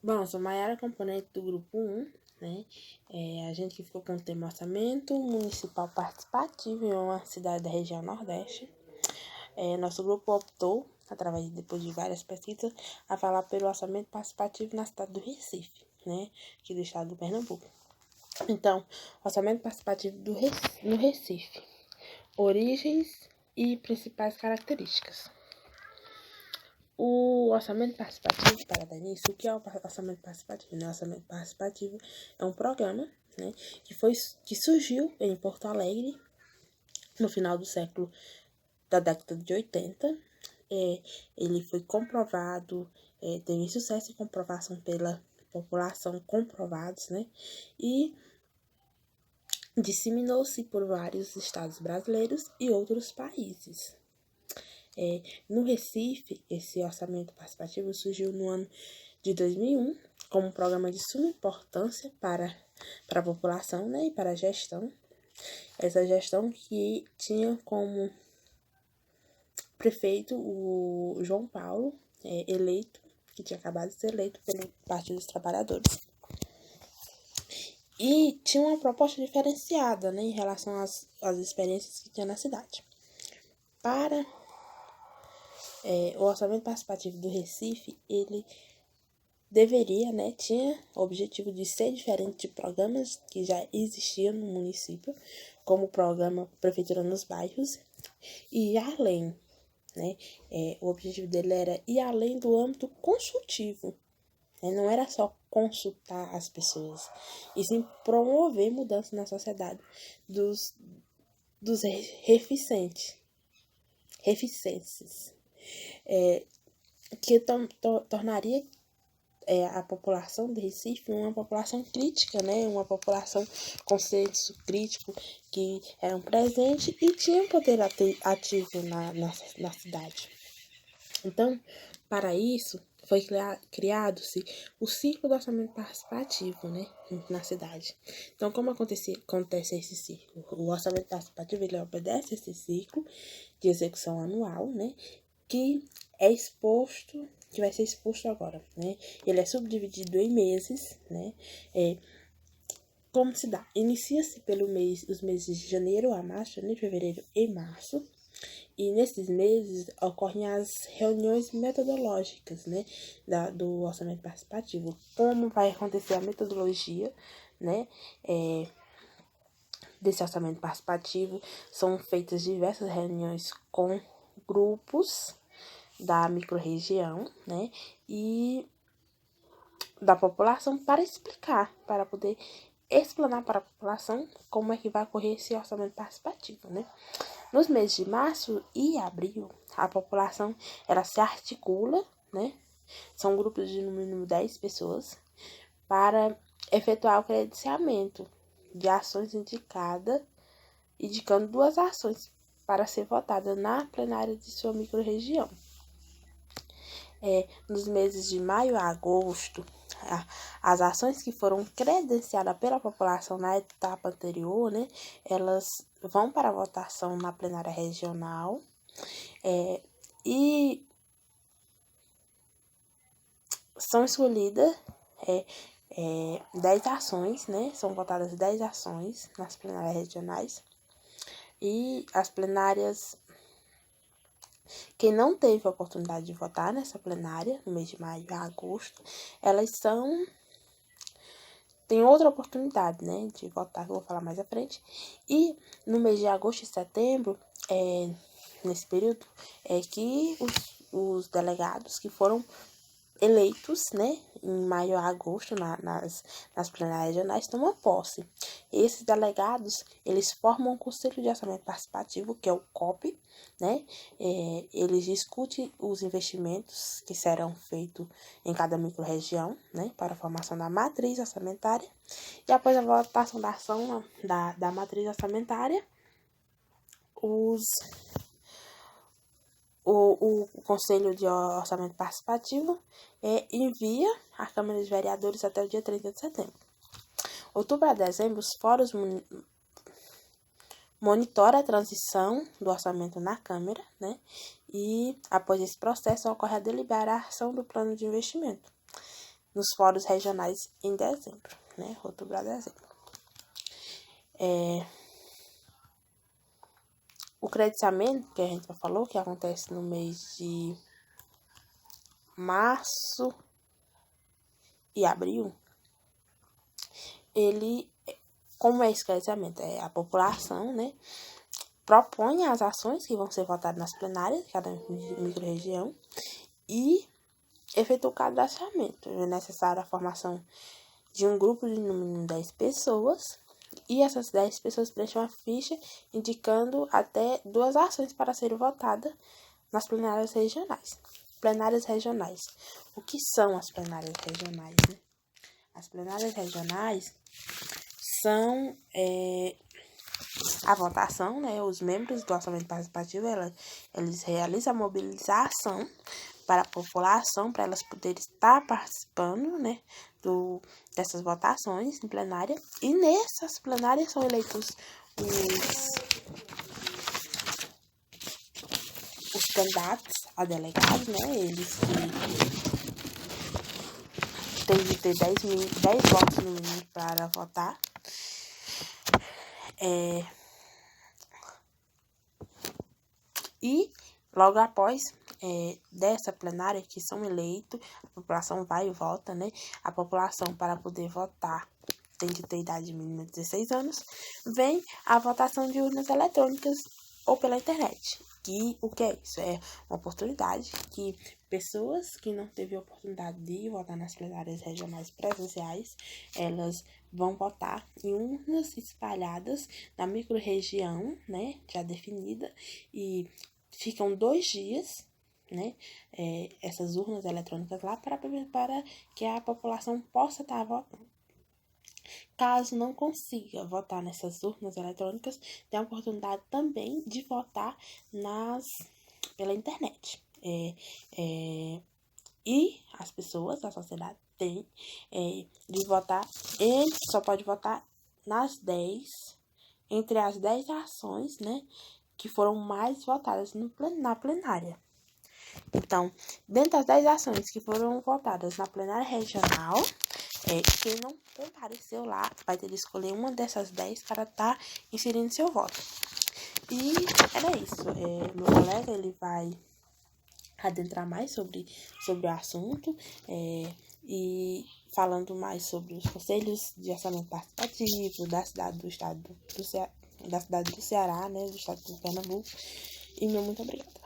Bom, sou Maiara, componente do grupo 1, né? A gente que ficou com o tema orçamento municipal participativo em uma cidade da região Nordeste. Nosso grupo optou, depois de várias pesquisas, a falar pelo orçamento participativo na cidade do Recife, né? Aqui do estado do Pernambuco. Então, orçamento participativo no Recife. Origens e principais características. O orçamento participativo, para dar início, o que é o orçamento participativo? O orçamento participativo é um programa, né, que surgiu em Porto Alegre no final da década de 80. Ele foi comprovado, teve sucesso em comprovação pela população, comprovados, né, e disseminou-se por vários estados brasileiros e outros países. No Recife, esse orçamento participativo surgiu no ano de 2001 como um programa de suma importância para a população, né, e para a gestão. Essa gestão que tinha como prefeito o João Paulo, eleito, que tinha acabado de ser eleito pelo Partido dos Trabalhadores. E tinha uma proposta diferenciada, né, em relação às experiências que tinha na cidade. Para o orçamento participativo do Recife, ele deveria, né, tinha o objetivo de ser diferente de programas que já existiam no município, como o programa Prefeitura nos Bairros, e ir além, né, o objetivo dele era ir além do âmbito consultivo, né, não era só consultar as pessoas, e sim promover mudanças na sociedade dos reficentes, que tornaria a população de Recife uma população crítica, né? Uma população com senso crítico, que era um presente e tinha poder ativo na cidade. Então, para isso, foi criado-se o ciclo do orçamento participativo, né, na cidade. Então, como acontece esse ciclo? O orçamento participativo, ele obedece esse ciclo de execução anual, né, que vai ser exposto agora, né? Ele é subdividido em meses, né? Como se dá? Inicia-se os meses de janeiro a março, janeiro, fevereiro e março. E nesses meses ocorrem as reuniões metodológicas, né, do orçamento participativo. Como vai acontecer a metodologia, né, desse orçamento participativo? São feitas diversas reuniões com grupos da microrregião, né, e da população para poder explanar para a população como é que vai ocorrer esse orçamento participativo, né. Nos meses de março e abril, a população ela se articula, né, são grupos de no mínimo 10 pessoas, para efetuar o credenciamento de ações indicando 2 ações para ser votada na plenária de sua microrregião. Nos meses de maio a agosto, as ações que foram credenciadas pela população na etapa anterior, né, elas vão para a votação na plenária regional, e são escolhidas 10 ações, né, são votadas 10 ações nas plenárias regionais, e as plenárias, quem não teve a oportunidade de votar nessa plenária, no mês de maio a agosto, tem outra oportunidade, né, de votar, que eu vou falar mais à frente. E no mês de agosto e setembro, nesse período, que os delegados que foram eleitos, né, em maio a agosto, nas plenárias regionais, tomam posse. Esses delegados, eles formam um Conselho de Orçamento Participativo, que é o COP, né, eles discutem os investimentos que serão feitos em cada microrregião, né, para a formação da matriz orçamentária, e após a votação da ação da matriz orçamentária, o Conselho de Orçamento Participativo envia à Câmara dos Vereadores até o dia 30 de setembro. Outubro a dezembro, os fóruns monitoram a transição do orçamento na Câmara, né? E após esse processo ocorre a deliberação do plano de investimento. nos fóruns regionais em dezembro, né? Outubro a dezembro. O credenciamento, que a gente já falou, que acontece no mês de março e abril, ele, como é esse credenciamento? É a população, né? Propõe as ações que vão ser votadas nas plenárias de cada microrregião e efetua o cadastramento. É necessária a formação de um grupo de no mínimo 10 pessoas e essas 10 pessoas preenchem uma ficha indicando até 2 ações para serem votadas nas plenárias regionais. Plenárias regionais. O que são as plenárias regionais, né? As plenárias regionais são a votação, né? Os membros do orçamento participativo, eles realizam a mobilização para a população, para elas poderem estar participando, né, dessas votações em plenária. E nessas plenárias são eleitos os candidatos a delegados, né? Eles que têm de ter 10 votos no mínimo para votar. E logo após dessa plenária que são eleitos, a população vai e vota, né? A população, para poder votar, tem de ter idade mínima de 16 anos. Vem a votação de urnas eletrônicas ou pela internet. O que é isso? É uma oportunidade que pessoas que não teve a oportunidade de votar nas plenárias regionais presenciais, elas vão votar em urnas espalhadas na microrregião, né, já definida, e ficam 2 dias, né, essas urnas eletrônicas lá para que a população possa estar votando. Caso não consiga votar nessas urnas eletrônicas, tem a oportunidade também de votar pela internet. E as pessoas, a sociedade, tem de votar, só pode votar entre as 10 ações, né, que foram mais votadas na plenária. Então, dentro das 10 ações que foram votadas na plenária regional, quem não compareceu lá vai ter de escolher uma dessas 10 para estar inserindo seu voto. E era isso. Meu colega, ele vai adentrar mais sobre o assunto e falando mais sobre os conselhos de orçamento participativo da cidade do Ceará, né, do estado de Pernambuco. E muito obrigada.